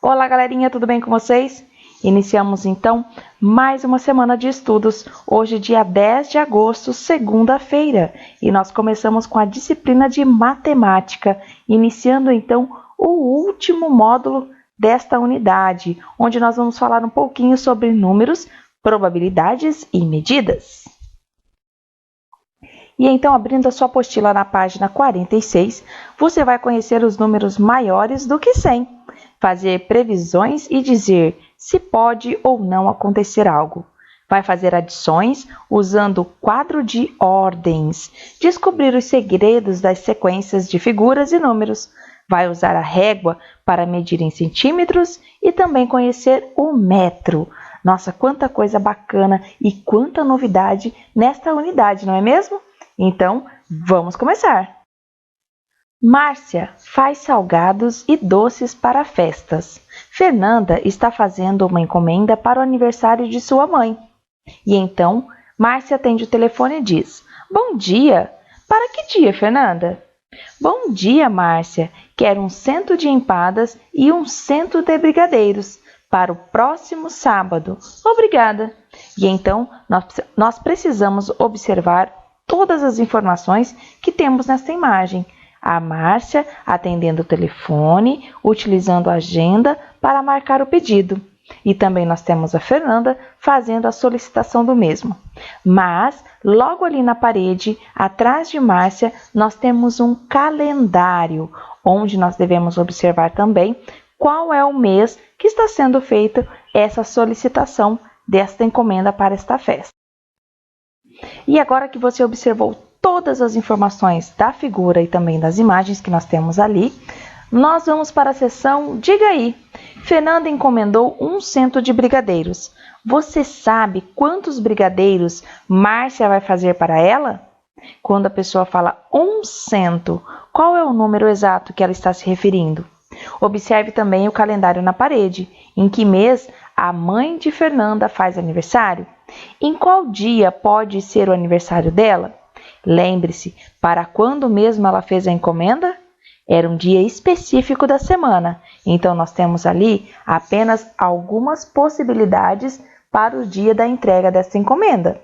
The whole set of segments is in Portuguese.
Olá, galerinha, tudo bem com vocês? Iniciamos então mais uma semana de estudos, hoje dia 10 de agosto, segunda-feira, e nós começamos com a disciplina de matemática, iniciando então o último módulo desta unidade, onde nós vamos falar um pouquinho sobre números, probabilidades e medidas. E então, abrindo a sua apostila na página 46, você vai conhecer os números maiores do que 100, fazer previsões e dizer se pode ou não acontecer algo. Vai fazer adições usando o quadro de ordens, descobrir os segredos das sequências de figuras e números. Vai usar a régua para medir em centímetros e também conhecer o metro. Nossa, quanta coisa bacana e quanta novidade nesta unidade, não é mesmo? Então, vamos começar! Márcia faz salgados e doces para festas. Fernanda está fazendo uma encomenda para o aniversário de sua mãe. E então, Márcia atende o telefone e diz: Bom dia! Para que dia, Fernanda? Bom dia, Márcia! Quero um cento de empadas e um cento de brigadeiros para o próximo sábado. Obrigada! E então, nós precisamos observar todas as informações que temos nesta imagem. A Márcia atendendo o telefone, utilizando a agenda para marcar o pedido. E também nós temos a Fernanda fazendo a solicitação do mesmo. Mas, logo ali na parede, atrás de Márcia, nós temos um calendário, onde nós devemos observar também qual é o mês que está sendo feita essa solicitação desta encomenda para esta festa. E agora que você observou todas as informações da figura e também das imagens que nós temos ali, nós vamos para a seção Diga aí. Fernanda encomendou um cento de brigadeiros. Você sabe quantos brigadeiros Márcia vai fazer para ela? Quando a pessoa fala um cento, qual é o número exato que ela está se referindo? Observe também o calendário na parede. Em que mês a mãe de Fernanda faz aniversário? Em qual dia pode ser o aniversário dela? Lembre-se, para quando mesmo ela fez a encomenda? Era um dia específico da semana, então nós temos ali apenas algumas possibilidades para o dia da entrega dessa encomenda.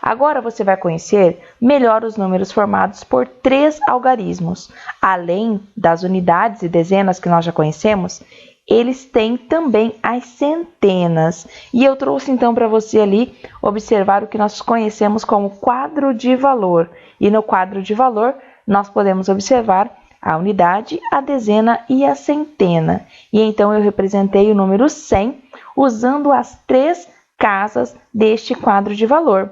Agora você vai conhecer melhor os números formados por 3 algarismos. Além das unidades e dezenas que nós já conhecemos, eles têm também as centenas. E eu trouxe então para você ali observar o que nós conhecemos como quadro de valor. E no quadro de valor nós podemos observar a unidade, a dezena e a centena. E então eu representei o número 100 usando as 3 casas deste quadro de valor.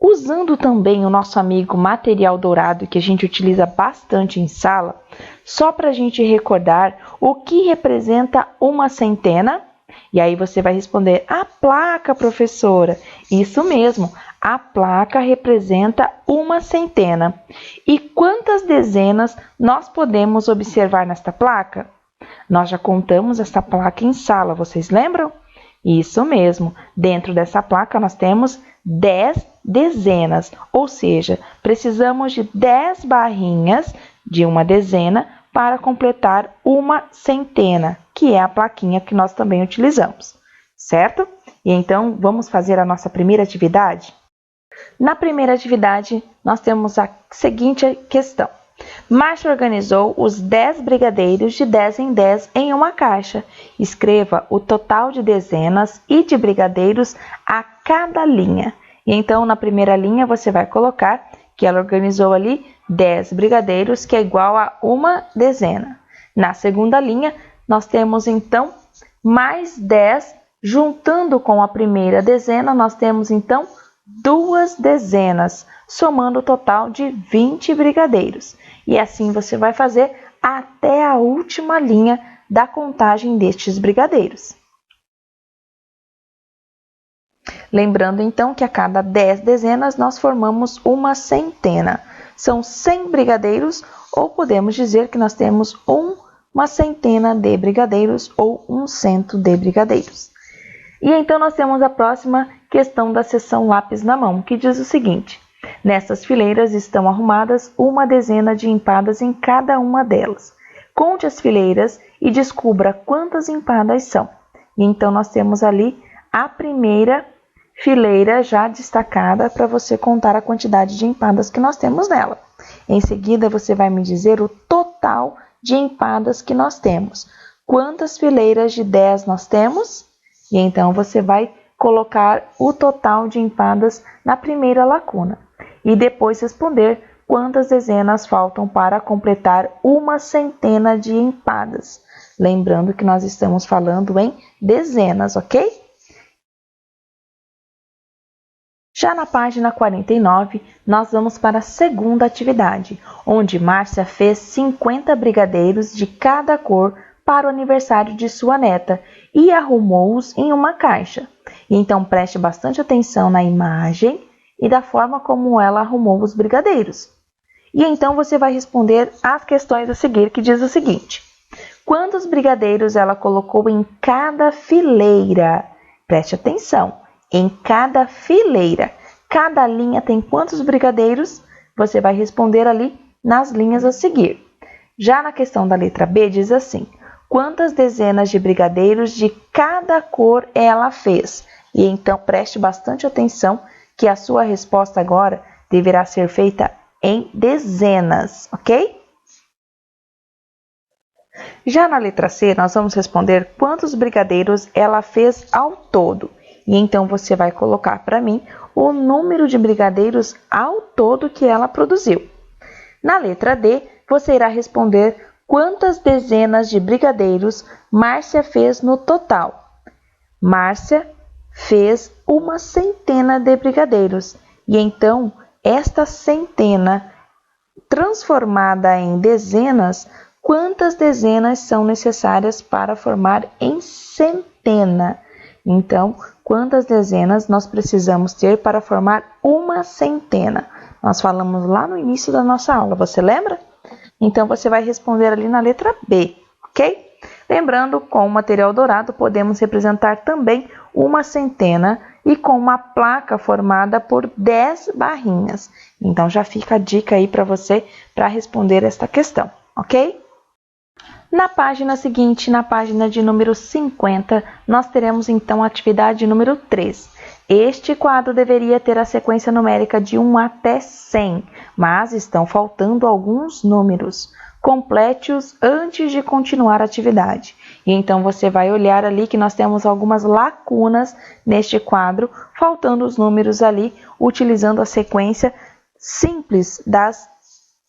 Usando também o nosso amigo material dourado, que a gente utiliza bastante em sala, só para a gente recordar o que representa uma centena. E aí você vai responder, a placa, professora. Isso mesmo, a placa representa uma centena. E quantas dezenas nós podemos observar nesta placa? Nós já contamos essa placa em sala, vocês lembram? Isso mesmo, dentro dessa placa nós temos 10 dezenas, ou seja, precisamos de 10 barrinhas de uma dezena para completar uma centena, que é a plaquinha que nós também utilizamos, certo? E então, vamos fazer a nossa primeira atividade? Na primeira atividade, nós temos a seguinte questão. Márcia organizou os 10 brigadeiros de 10 em 10 em uma caixa. Escreva o total de dezenas e de brigadeiros a cada linha. E então, na primeira linha, você vai colocar que ela organizou ali 10 brigadeiros, que é igual a uma dezena. Na segunda linha, nós temos então mais 10, juntando com a primeira dezena, nós temos então 2 dezenas, somando o total de 20 brigadeiros. E assim você vai fazer até a última linha da contagem destes brigadeiros. Lembrando então que a cada 10 dezenas nós formamos uma centena. São 100 brigadeiros, ou podemos dizer que nós temos uma centena de brigadeiros ou um cento de brigadeiros. E então nós temos a próxima questão da seção lápis na mão, que diz o seguinte: nessas fileiras estão arrumadas uma dezena de empadas em cada uma delas. Conte as fileiras e descubra quantas empadas são. E então, nós temos ali a primeira fileira já destacada para você contar a quantidade de empadas que nós temos nela. Em seguida, você vai me dizer o total de empadas que nós temos. Quantas fileiras de 10 nós temos? E então, você vai colocar o total de empadas na primeira lacuna. E depois responder quantas dezenas faltam para completar uma centena de empadas. Lembrando que nós estamos falando em dezenas, ok? Já na página 49, nós vamos para a segunda atividade, onde Márcia fez 50 brigadeiros de cada cor para o aniversário de sua neta e arrumou-os em uma caixa. Então, preste bastante atenção na imagem e da forma como ela arrumou os brigadeiros. E então, você vai responder as questões a seguir, que diz o seguinte: quantos brigadeiros ela colocou em cada fileira? Preste atenção, em cada fileira. Cada linha tem quantos brigadeiros? Você vai responder ali nas linhas a seguir. Já na questão da letra B, diz assim: quantas dezenas de brigadeiros de cada cor ela fez? E então, preste bastante atenção que a sua resposta agora deverá ser feita em dezenas, ok? Já na letra C, nós vamos responder quantos brigadeiros ela fez ao todo. E então, você vai colocar para mim o número de brigadeiros ao todo que ela produziu. Na letra D, você irá responder quantas dezenas de brigadeiros Márcia fez no total. Márcia fez uma centena de brigadeiros. E então, esta centena transformada em dezenas, quantas dezenas são necessárias para formar em centena? Então, quantas dezenas nós precisamos ter para formar uma centena? Nós falamos lá no início da nossa aula, você lembra? Então, você vai responder ali na letra B, ok? Lembrando, com o material dourado, podemos representar também uma centena e com uma placa formada por 10 barrinhas. Então, já fica a dica aí para você para responder esta questão, ok? Na página seguinte, na página de número 50, nós teremos então a atividade número 3. Este quadro deveria ter a sequência numérica de 1 até 100, mas estão faltando alguns números. Complete-os antes de continuar a atividade. E então, você vai olhar ali que nós temos algumas lacunas neste quadro, faltando os números ali, utilizando a sequência simples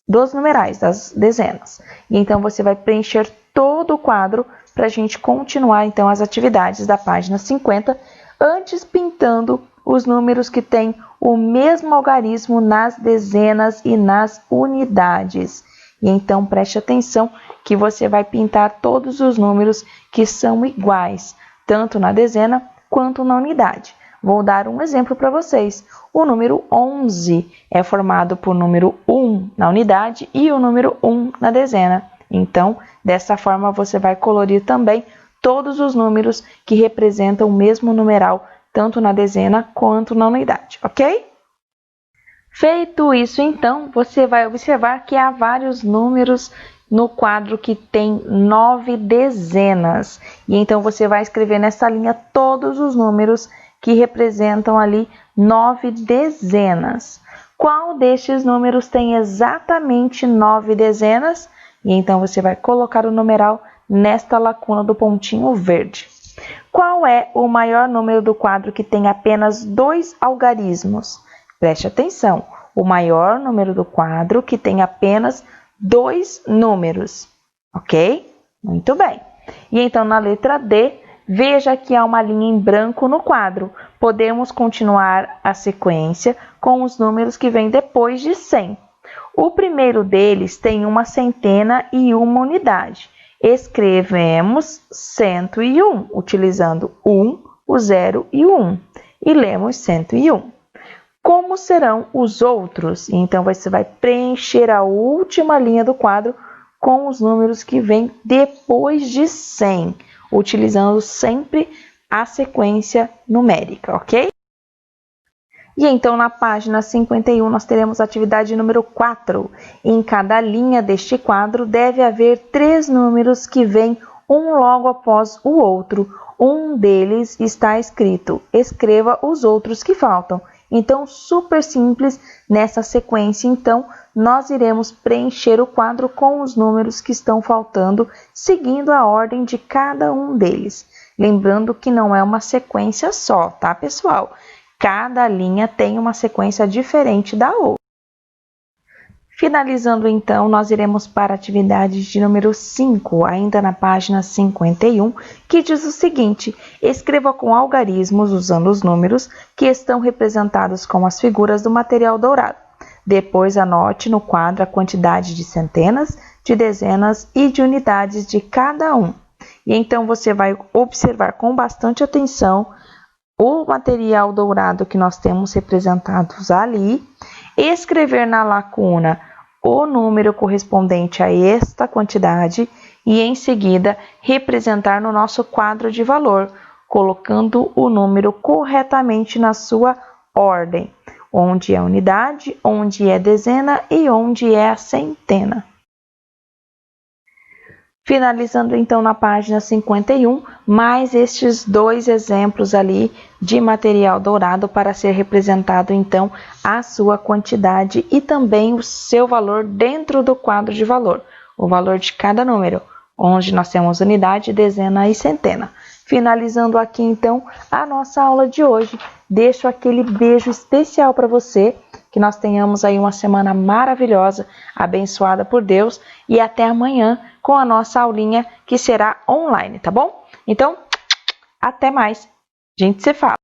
dos numerais, das dezenas. E então, você vai preencher todo o quadro para a gente continuar então as atividades da página 50, antes pintando os números que têm o mesmo algarismo nas dezenas e nas unidades. E então, preste atenção que você vai pintar todos os números que são iguais, tanto na dezena quanto na unidade. Vou dar um exemplo para vocês. O número 11 é formado por número 1 na unidade e o número 1 na dezena. Então, dessa forma, você vai colorir também todos os números que representam o mesmo numeral, tanto na dezena quanto na unidade, ok? Feito isso, então, você vai observar que há vários números no quadro que tem 9 dezenas. E então, você vai escrever nessa linha todos os números que representam ali 9 dezenas. Qual destes números tem exatamente 9 dezenas? E então, você vai colocar o numeral nesta lacuna do pontinho verde. Qual é o maior número do quadro que tem apenas 2 algarismos? Preste atenção, o maior número do quadro que tem apenas 2 números, ok? Muito bem. E então, na letra D, veja que há uma linha em branco no quadro. Podemos continuar a sequência com os números que vêm depois de 100. O primeiro deles tem uma centena e uma unidade. Escrevemos 101, utilizando 1, o 0 e o 1. E lemos 101. Como serão os outros? Então, você vai preencher a última linha do quadro com os números que vêm depois de 100, utilizando sempre a sequência numérica, ok? E então, na página 51, nós teremos a atividade número 4. Em cada linha deste quadro, deve haver 3 números que vêm um logo após o outro. Um deles está escrito, escreva os outros que faltam. Então, super simples nessa sequência. Então, nós iremos preencher o quadro com os números que estão faltando, seguindo a ordem de cada um deles. Lembrando que não é uma sequência só, tá, pessoal? Cada linha tem uma sequência diferente da outra. Finalizando, então, nós iremos para a atividade de número 5, ainda na página 51, que diz o seguinte: escreva com algarismos usando os números que estão representados com as figuras do material dourado. Depois anote no quadro a quantidade de centenas, de dezenas e de unidades de cada um. E então você vai observar com bastante atenção o material dourado que nós temos representados ali, escrever na lacuna o número correspondente a esta quantidade e em seguida representar no nosso quadro de valor, colocando o número corretamente na sua ordem, onde é unidade, onde é dezena e onde é a centena. Finalizando então na página 51, mais estes dois exemplos ali de material dourado para ser representado então a sua quantidade e também o seu valor dentro do quadro de valor, o valor de cada número, onde nós temos unidade, dezena e centena. Finalizando aqui então a nossa aula de hoje, deixo aquele beijo especial para você, que nós tenhamos aí uma semana maravilhosa, abençoada por Deus e até amanhã com a nossa aulinha que será online, tá bom? Então, até mais. A gente se fala.